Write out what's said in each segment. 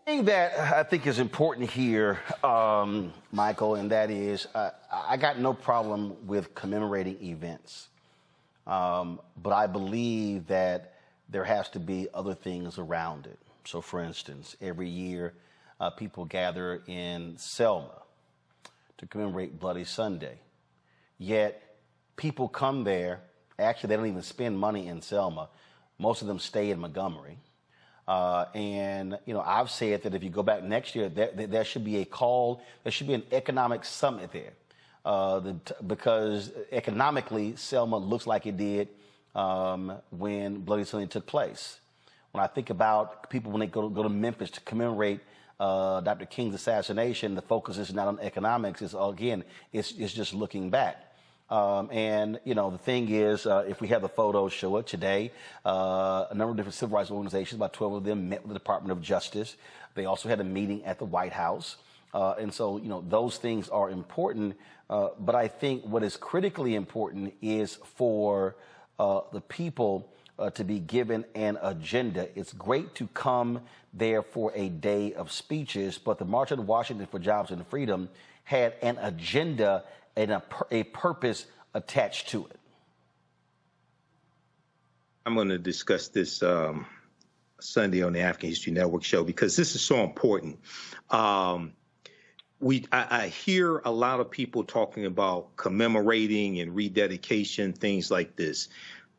thing that I think is important here, Michael, and that is I got no problem with commemorating events. But I believe that there has to be other things around it. So, for instance, every year people gather in Selma to commemorate Bloody Sunday. Yet people come there. Actually, they don't even spend money in Selma. Most of them stay in Montgomery. And, you know, I've said that if you go back next year, there should be a call, there should be an economic summit there. Because economically, Selma looks like it did when Bloody Sunday took place. When I think about people when they go to Memphis to commemorate Dr. King's assassination, the focus is not on economics. It's just looking back. And, you know, the thing is, if we have the photos show it today, a number of different civil rights organizations, about 12 of them, met with the Department of Justice. They also had a meeting at the White House. And so, you know, those things are important. But I think what is critically important is for the people to be given an agenda. It's great to come there for a day of speeches, but the March on Washington for Jobs and Freedom had an agenda and a purpose attached to it. I'm going to discuss this Sunday on the African History Network show because this is so important. I hear a lot of people talking about commemorating and rededication, things like this.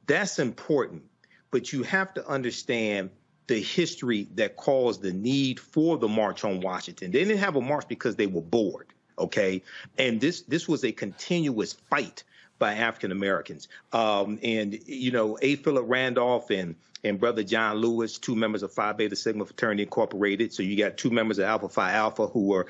That's important, but you have to understand the history that caused the need for the March on Washington. They didn't have a march because they were bored. Okay. And this was a continuous fight by African Americans. And, you know, A. Philip Randolph and Brother John Lewis, two members of Phi Beta Sigma Fraternity Incorporated. So you got two members of Alpha Phi Alpha who were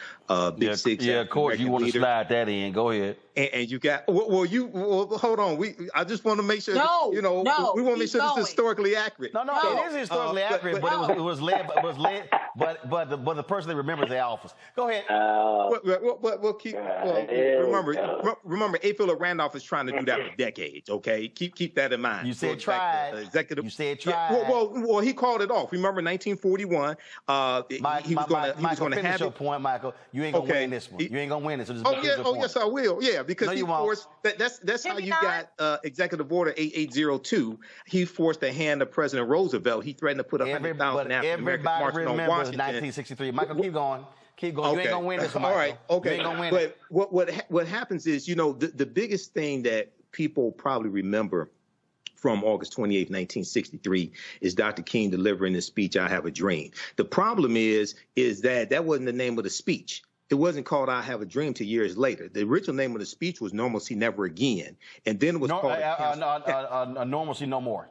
Big Six. Yeah, of course. You want to slide that in. Go ahead. And you got hold on. I just want to make sure. We want to make sure this is historically accurate. No, it is historically accurate, but it was led. But the person that remembers the Alphas. Go ahead. Remember, A. Philip Randolph is trying to do that for decades. Okay, keep that in mind. You said tried. You said tried. Well, he called it off. Remember, 1941. He was going to have your point, Michael. You ain't gonna win this one. You ain't gonna win it. So yes, I will. Yeah. Because he forced that's how you got Executive Order 8802. He forced the hand of President Roosevelt. He threatened to put 100,000 African Americans marching on Washington. 1963. Michael, keep going. Keep going. Okay. You ain't gonna win this one, Michael. All right. Okay. You ain't gonna win but what happens is, you know, the biggest thing that people probably remember from August 28, 1963, is Dr. King delivering the speech, "I Have a Dream." The problem is that wasn't the name of the speech. It wasn't called "I Have a Dream" till years later. The original name of the speech was "Normalcy Never Again," and then it was called "Normalcy No More."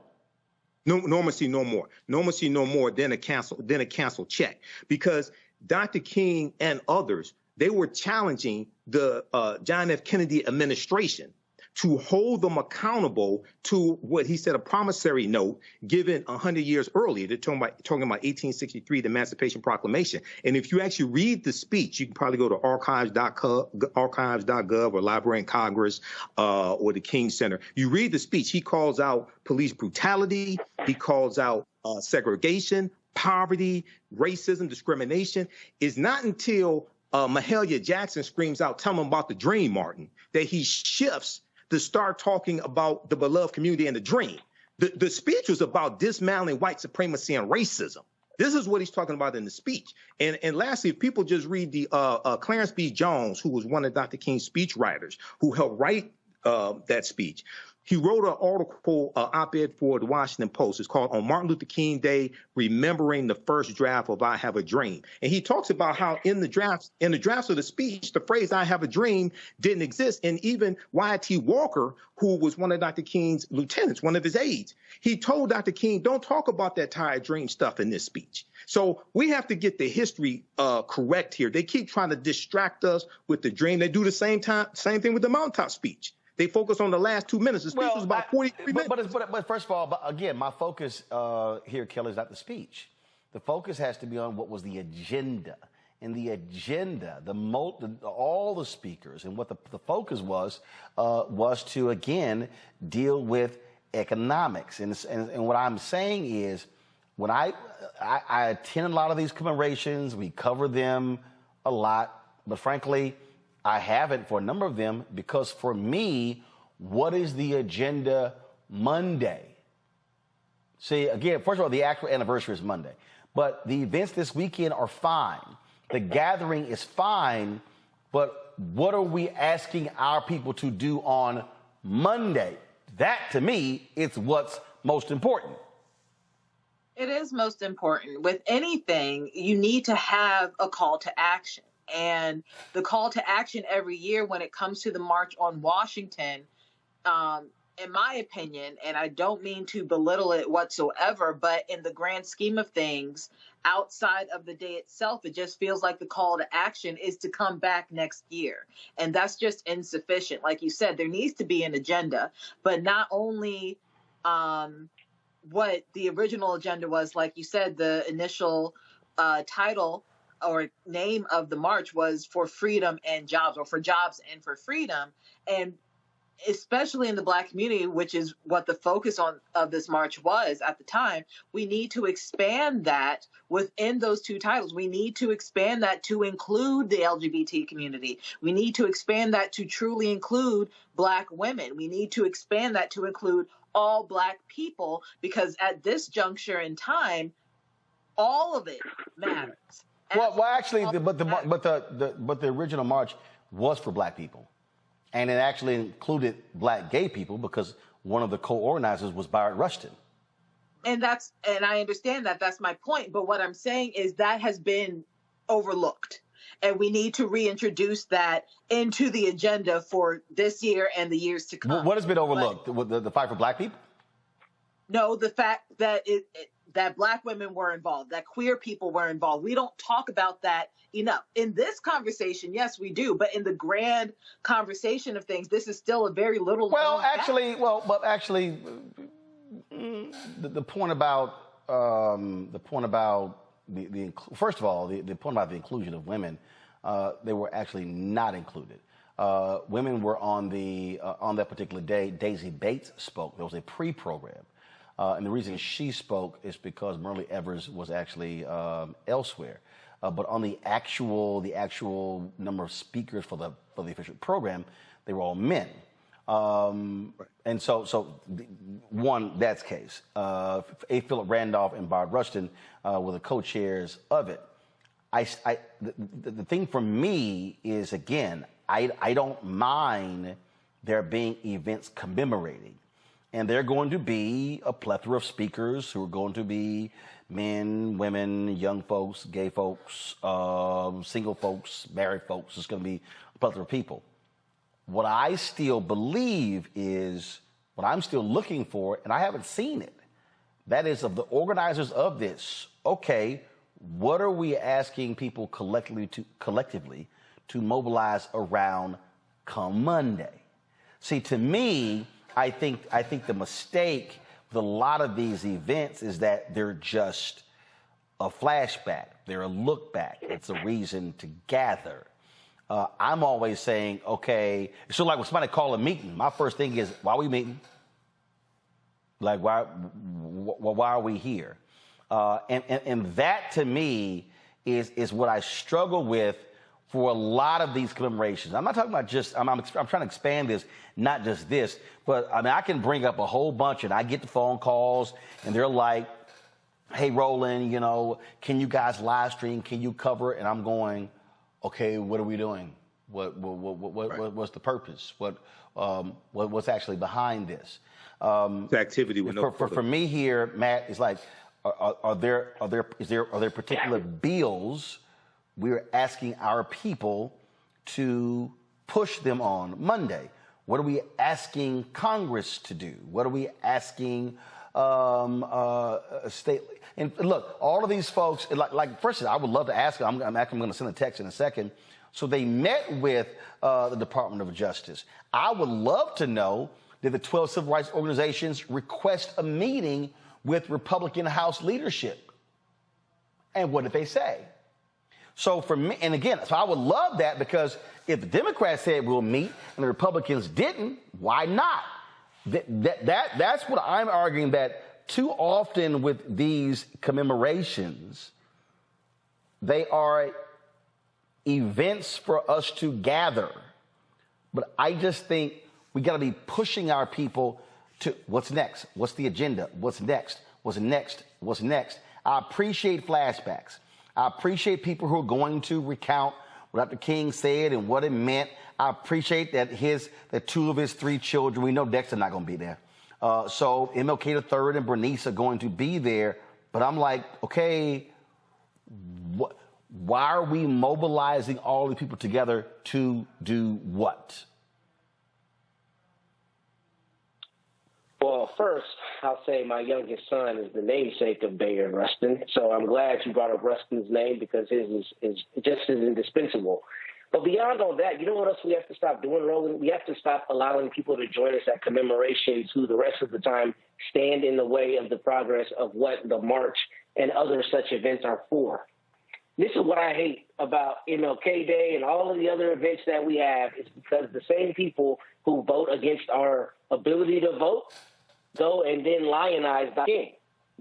Normalcy No More. Normalcy No More. Then a cancel check, because Dr. King and others, they were challenging the John F. Kennedy administration to hold them accountable to what he said, a promissory note given 100 years earlier. They're talking about 1863, the Emancipation Proclamation. And if you actually read the speech, you can probably go to archives.gov or Library of Congress or the King Center. You read the speech. He calls out police brutality. He calls out segregation, poverty, racism, discrimination. It's not until Mahalia Jackson screams out, "Tell them about the dream, Martin," that he shifts to start talking about the beloved community and the dream. The speech was about dismantling white supremacy and racism. This is what he's talking about in the speech. And lastly, if people just read the Clarence B. Jones, who was one of Dr. King's speech writers, who helped write that speech. He wrote an article, op-ed for the Washington Post. It's called "On Martin Luther King Day, Remembering the First Draft of I Have a Dream." And he talks about how in the drafts of the speech, the phrase "I have a dream" didn't exist. And even Y.T. Walker, who was one of Dr. King's lieutenants, one of his aides, he told Dr. King, "Don't talk about that tired dream stuff in this speech." So we have to get the history correct here. They keep trying to distract us with the dream. They do the same thing with the mountaintop speech. They focus on the last 2 minutes. The speech was about 43 minutes. But first of all, again, my focus here, Kelly, is not the speech. The focus has to be on what was the agenda. And the agenda, all the speakers, and what the focus was to, again, deal with economics. And what I'm saying is when I attend a lot of these commemorations, we cover them a lot, but frankly, I haven't for a number of them because for me, what is the agenda Monday? See, again, first of all, the actual anniversary is Monday, but the events this weekend are fine. The gathering is fine, but what are we asking our people to do on Monday? That, to me, is what's most important. It is most important. With anything, you need to have a call to action. And the call to action every year when it comes to the March on Washington, in my opinion, and I don't mean to belittle it whatsoever, but in the grand scheme of things, outside of the day itself, it just feels like the call to action is to come back next year. And that's just insufficient. Like you said, there needs to be an agenda, but not only what the original agenda was, like you said, the initial title or name of the march was for freedom and jobs, or for jobs and for freedom. And especially in the Black community, which is what the focus of this march was at the time, we need to expand that within those two titles. We need to expand that to include the LGBT community. We need to expand that to truly include Black women. We need to expand that to include all Black people, because at this juncture in time, all of it matters. Well, actually, but the original march was for Black people. And it actually included Black gay people because one of the co-organizers was Bayard Rustin. And I understand that. That's my point. But what I'm saying is that has been overlooked. And we need to reintroduce that into the agenda for this year and the years to come. What has been overlooked? The fight for Black people? No, the fact that that Black women were involved, that queer people were involved. We don't talk about that enough. In this conversation, yes, we do. But in the grand conversation of things, this is still a very little. The point about first of all, the point about the inclusion of women, they were actually not included. Women were on that particular day. Daisy Bates spoke. There was a pre-program. And the reason she spoke is because Merle Evers was actually elsewhere. But on the actual number of speakers for the official program, they were all men. And so one, that's case. A. Philip Randolph and Bayard Rustin were the co-chairs of it. The thing for me is, again, I don't mind there being events commemorating. And there are going to be a plethora of speakers who are going to be men, women, young folks, gay folks, single folks, married folks. It's going to be a plethora of people. What I still believe is, what I'm still looking for, and I haven't seen it, that is of the organizers of this, okay, what are we asking people collectively to mobilize around come Monday? See, to me, I think the mistake with a lot of these events is that they're just a flashback. They're a look back. It's a reason to gather. I'm always saying, okay, so like when somebody call a meeting, my first thing is, why are we meeting? Like, why are we here? And that to me is what I struggle with for a lot of these commemorations. I'm not talking about just, I'm trying to expand this, not just this, but I mean, I can bring up a whole bunch, and I get the phone calls and they're like, hey, Roland, can you guys live stream? Can you cover it? And I'm going, okay, what are we doing? What's the purpose? What's actually behind this? The activity with for me here, Matt, is like, are there particular bills we're asking our people to push them on Monday? What are we asking Congress to do? What are we asking state? And look, all of these folks, like first, I would love to ask them. I'm going to send a text in a second. So they met with the Department of Justice. I would love to know, did the 12 civil rights organizations request a meeting with Republican House leadership? And what did they say? So for me, and again, so I would love that, because if the Democrats said we'll meet and the Republicans didn't, why not? That's what I'm arguing, that too often with these commemorations, they are events for us to gather. But I just think we got to be pushing our people to what's next? What's the agenda? What's next? What's next? What's next? I appreciate flashbacks. I appreciate people who are going to recount what Dr. King said and what it meant. I appreciate that two of his three children, we know Dexter not going to be there. So MLK III and Bernice are going to be there. But I'm like, okay, why are we mobilizing all the people together to do what? Well, first, I'll say my youngest son is the namesake of Bayard Rustin. So I'm glad you brought up Rustin's name because his is just as indispensable. But beyond all that, you know what else we have to stop doing, Roland? We have to stop allowing people to join us at commemorations who the rest of the time stand in the way of the progress of what the march and other such events are for. This is what I hate about MLK Day and all of the other events that we have is because the same people who vote against our ability to vote go and then lionize Dr. King,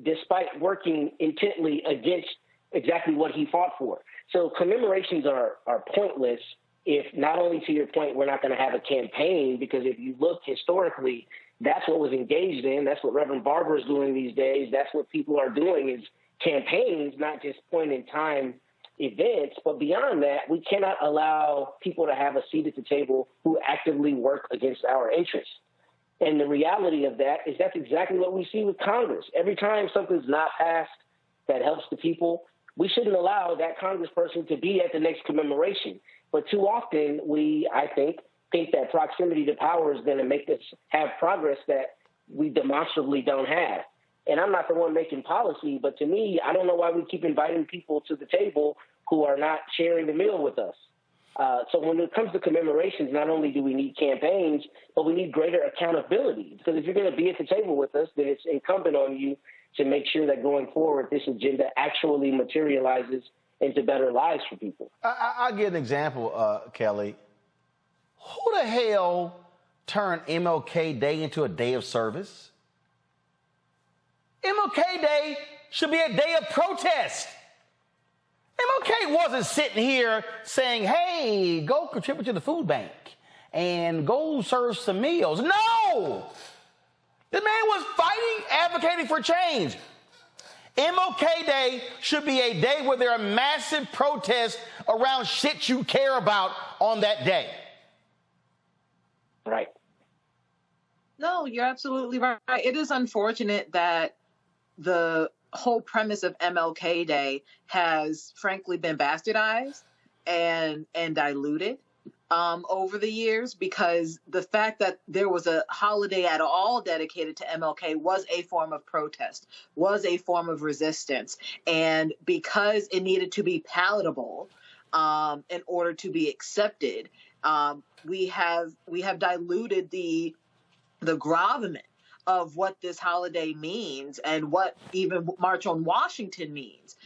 despite working intently against exactly what he fought for. So commemorations are pointless if not only to your point, we're not going to have a campaign, because if you look historically, that's what was engaged in. That's what Reverend Barber is doing these days. That's what people are doing is campaigns, not just point in time events. But beyond that, we cannot allow people to have a seat at the table who actively work against our interests. And the reality of that is that's exactly what we see with Congress. Every time something's not passed that helps the people, we shouldn't allow that congressperson to be at the next commemoration. But too often we, I think that proximity to power is going to make us have progress that we demonstrably don't have. And I'm not the one making policy, but to me, I don't know why we keep inviting people to the table who are not sharing the meal with us. So when it comes to commemorations, not only do we need campaigns, but we need greater accountability. Because if you're going to be at the table with us, then it's incumbent on you to make sure that going forward, this agenda actually materializes into better lives for people. I'll give an example, Kelly. Who the hell turned MLK Day into a day of service? MLK Day should be a day of protest. MLK wasn't sitting here saying, hey, go contribute to the food bank and go serve some meals. No! The man was fighting, advocating for change. MLK Day should be a day where there are massive protests around shit you care about on that day. Right. No, you're absolutely right. It is unfortunate that the whole premise of MLK Day has frankly been bastardized and diluted over the years, because the fact that there was a holiday at all dedicated to MLK was a form of protest, was a form of resistance. And because it needed to be palatable in order to be accepted, we have diluted the gravamen of what this holiday means and what even March on Washington means.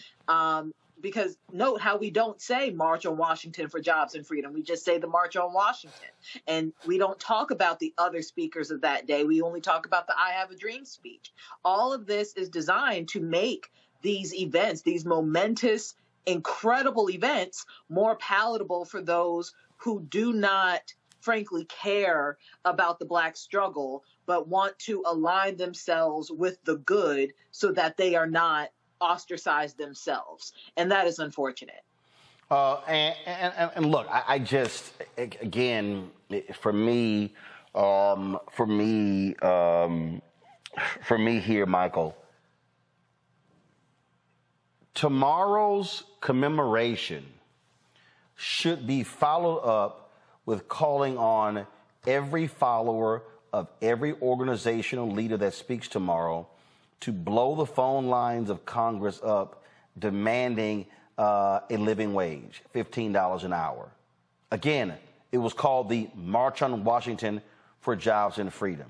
Because note how we don't say March on Washington for jobs and freedom. We just say the March on Washington. And we don't talk about the other speakers of that day. We only talk about the I Have a Dream speech. All of this is designed to make these events, these momentous, incredible events, more palatable for those who do not, frankly, care about the Black struggle, but want to align themselves with the good so that they are not ostracized themselves. And that is unfortunate. And look, I just, again, for me here, Michael, tomorrow's commemoration should be followed up with calling on every follower of every organizational leader that speaks tomorrow to blow the phone lines of Congress up, demanding a living wage, $15 an hour. Again, it was called the March on Washington for Jobs and Freedom.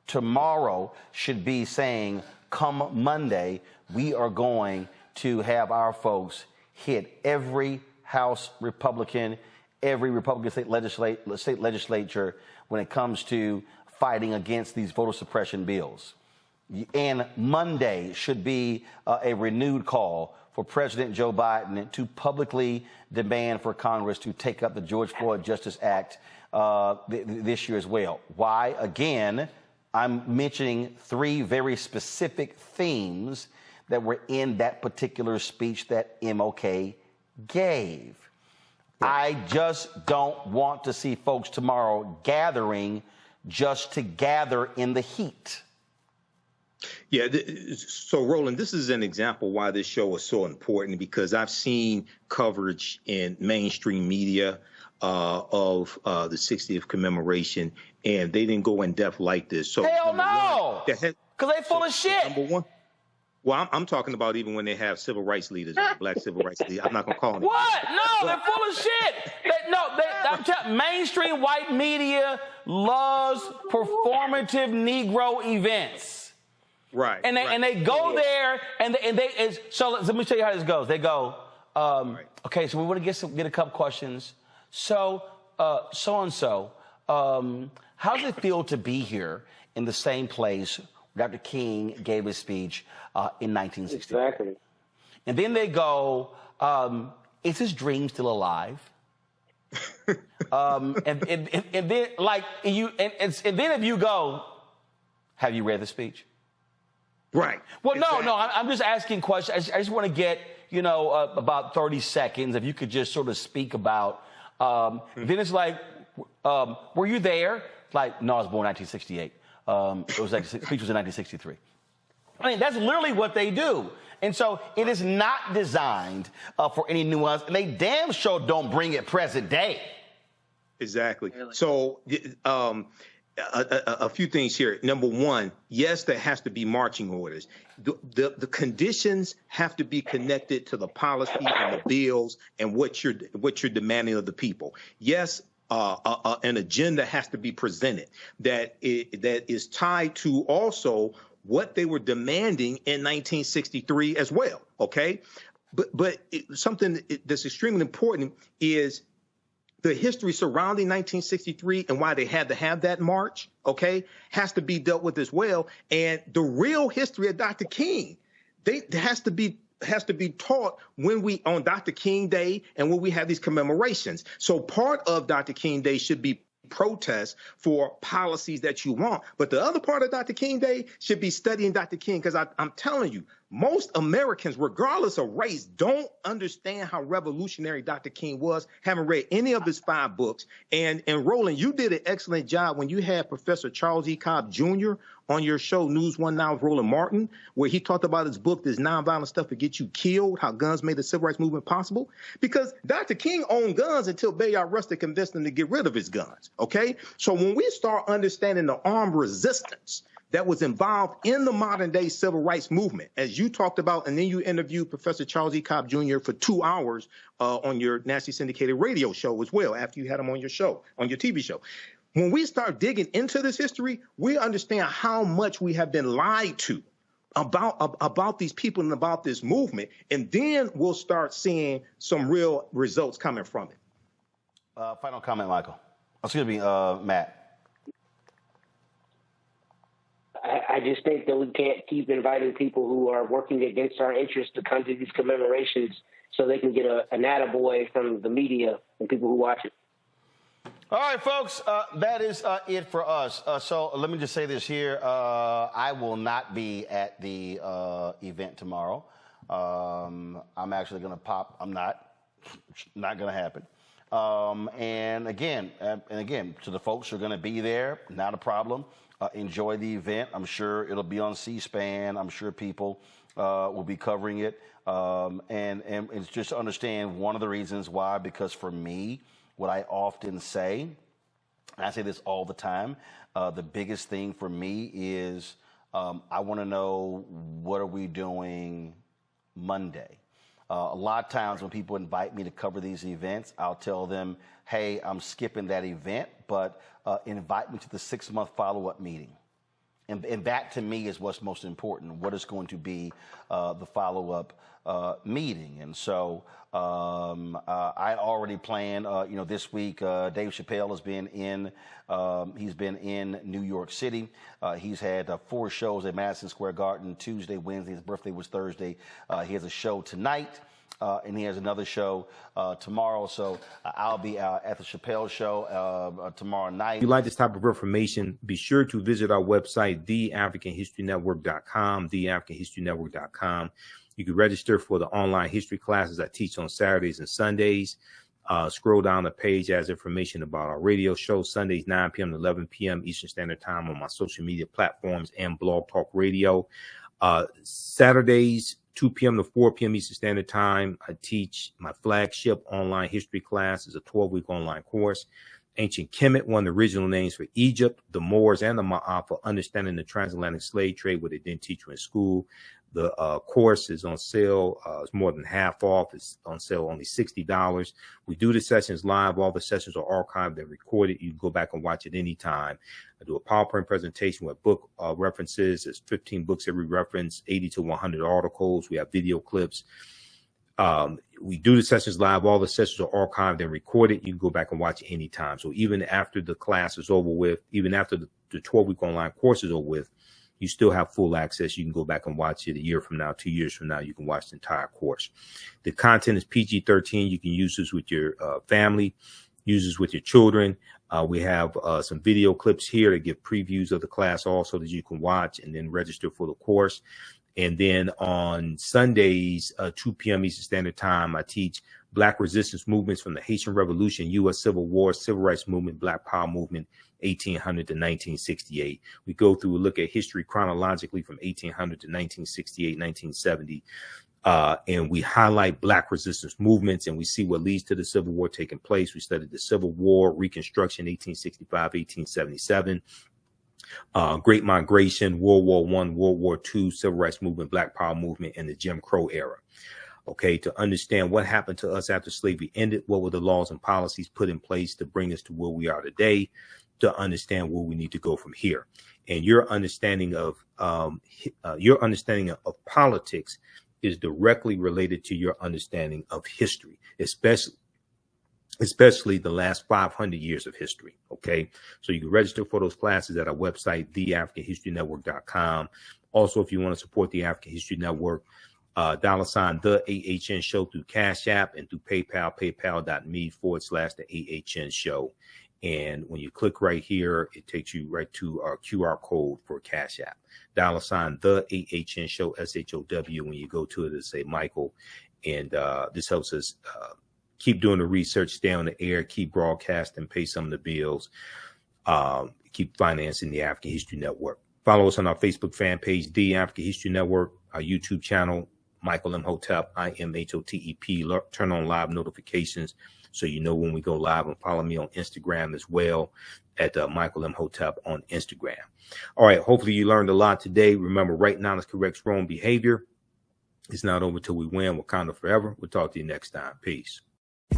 Tomorrow should be saying, come Monday, we are going to have our folks hit every House Republican, every Republican state legislature when it comes to fighting against these voter suppression bills. and Monday should be a renewed call for President Joe Biden to publicly demand for Congress to take up the George Floyd Justice Act this year as well. Why? Again, I'm mentioning three very specific themes that were in that particular speech that MLK gave. I just don't want to see folks tomorrow gathering just to gather in the heat. Yeah, so Roland, this is an example why this show is so important, because I've seen coverage in mainstream media of the 60th commemoration, and they didn't go in depth like this. So hell no, because they full of shit. Number one. Well, I'm talking about even when they have civil rights leaders, black civil rights leaders. I'm not going to call them. What? No, they're full of shit. I'm telling mainstream white media loves performative Negro events. Right. And they go there so let me tell you how this goes. They go, okay, so we want to get a couple questions. So so-and-so, how does it feel to be here in the same place Dr. King gave his speech in 1960? Exactly. And then they go, is his dream still alive? And then like and then if you go, have you read the speech? Right. Well, exactly. No, I'm just asking questions. I just want to get, about 30 seconds. If you could just sort of speak about, then it's like, were you there? Like, no, I was born in 1968. It was like, speech was in 1963. I mean, that's literally what they do. And so it is not designed for any nuance. And they damn sure don't bring it present day. Exactly. So a few things here. Number one, yes, there has to be marching orders. The conditions have to be connected to the policy and the bills and what you're demanding of the people. Yes, an agenda has to be presented that is tied to also what they were demanding in 1963 as well. Okay, but something that's extremely important is the history surrounding 1963 and why they had to have that march, okay, has to be dealt with as well. And the real history of Dr. King, has to be taught on Dr. King Day and when we have these commemorations. So part of Dr. King Day should be protests for policies that you want. But the other part of Dr. King Day should be studying Dr. King, because I'm telling you, most Americans, regardless of race, don't understand how revolutionary Dr. King was, haven't read any of his 5 books. And Roland, you did an excellent job when you had Professor Charles E. Cobb Jr. on your show, News One Now with Roland Martin, where he talked about his book, This Nonviolent Stuff to Get You Killed, How Guns Made the Civil Rights Movement Possible. Because Dr. King owned guns until Bayard Rustin convinced him to get rid of his guns, okay? So when we start understanding the armed resistance that was involved in the modern day civil rights movement, as you talked about, and then you interviewed Professor Charles E. Cobb Jr. for 2 hours on your nationally syndicated radio show as well, after you had him on your show, on your TV show. When we start digging into this history, we understand how much we have been lied to about these people and about this movement, and then we'll start seeing some real results coming from it. Final comment, Michael. Excuse me, Matt. I just think that we can't keep inviting people who are working against our interests to come to these commemorations so they can get an attaboy from the media and people who watch it. All right, folks, that is it for us. So let me just say this here. I will not be at the event tomorrow. I'm actually going to pop. I'm not going to happen. And again, to the folks who are going to be there, not a problem. Enjoy the event. I'm sure it'll be on C-SPAN. I'm sure people will be covering it. And it's just to understand one of the reasons why, because for me, what I often say, and I say this all the time, the biggest thing for me is I want to know, what are we doing Monday? A lot of times when people invite me to cover these events, I'll tell them, hey, I'm skipping that event, but invite me to the 6-month follow-up meeting. And that to me is what's most important. What is going to be the follow-up meeting? And so I already planned, this week, Dave Chappelle has been he's been in New York City. He's had 4 shows at Madison Square Garden, Tuesday, Wednesday. His birthday was Thursday. He has a show tonight. And he has another show tomorrow. So I'll be at the Chappelle show tomorrow night. If you like this type of information, be sure to visit our website, theafricanhistorynetwork.com, theafricanhistorynetwork.com. You can register for the online history classes I teach on Saturdays and Sundays. Scroll down the page as information about our radio show, Sundays, 9 p.m. to 11 p.m. Eastern Standard Time on my social media platforms and Blog Talk Radio. Saturdays, 2 p.m. to 4 p.m. Eastern Standard Time, I teach my flagship online history class. It's a 12-week online course. Ancient Kemet, one of the original names for Egypt, the Moors, and the Ma'af, for understanding the transatlantic slave trade, what they didn't teach you in school. The course is on sale. It's more than half off. It's on sale only $60. We do the sessions live. All the sessions are archived and recorded. You can go back and watch it anytime. I do a PowerPoint presentation with book references. There's 15 books every reference, 80 to 100 articles. We have video clips. We do the sessions live. All the sessions are archived and recorded. You can go back and watch it anytime. So even after the class is over with, even after the 12-week online course is over with, you still have full access. You can go back and watch it a year from now, 2 years from now. You can watch the entire course. The content is PG-13. You can use this with your family, use this with your children. We have some video clips here to give previews of the class also that you can watch and then register for the course. And then on Sundays, 2 p.m. Eastern Standard Time, I teach Black resistance movements from the Haitian Revolution, U.S. Civil War, Civil Rights Movement, Black Power Movement, 1800 to 1968. We go through a look at history chronologically from 1800 to 1968, 1970. And we highlight Black resistance movements, and we see what leads to the Civil War taking place. We studied the Civil War, Reconstruction, 1865, 1877. Great Migration, World War I, World War II, Civil Rights Movement, Black Power Movement, and the Jim Crow era. Okay, to understand what happened to us after slavery ended, what were the laws and policies put in place to bring us to where we are today, to understand where we need to go from here. And your understanding of politics is directly related to your understanding of history, especially the last 500 years of history. Okay, so you can register for those classes at our website, theafricanhistorynetwork.com. Also, if you want to support the African History Network, $ the AHN show through Cash App and through PayPal, paypal.me/the AHN show. And when you click right here, it takes you right to our QR code for Cash App. $ the AHN show, SHOW. When you go to it, it'll say Michael. And this helps us keep doing the research, stay on the air, keep broadcasting, pay some of the bills, keep financing the African History Network. Follow us on our Facebook fan page, The African History Network, our YouTube channel, Michael Imhotep, IMHOTEP. Turn on live notifications so you know when we go live, and follow me on Instagram as well at Michael Imhotep on Instagram. All right, hopefully you learned a lot today. Remember, right knowledge corrects wrong behavior. It's not over till we win. Wakanda forever. We'll talk to you next time. Peace.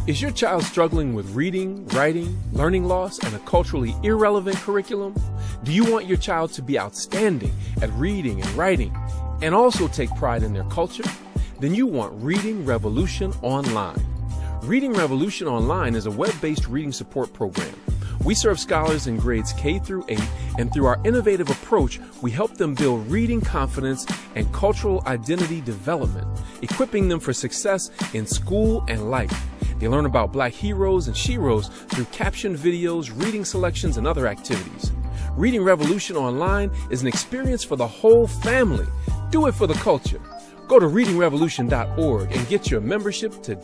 Is your child struggling with reading, writing, learning loss, and a culturally irrelevant curriculum? Do you want your child to be outstanding at reading and writing and also take pride in their culture? Then you want Reading Revolution Online. Reading Revolution Online is a web-based reading support program. We serve scholars in grades K through 8, and through our innovative approach, we help them build reading confidence and cultural identity development, equipping them for success in school and life. They learn about Black heroes and sheroes through captioned videos, reading selections, and other activities. Reading Revolution Online is an experience for the whole family. Do it for the culture. Go to readingrevolution.org and get your membership today.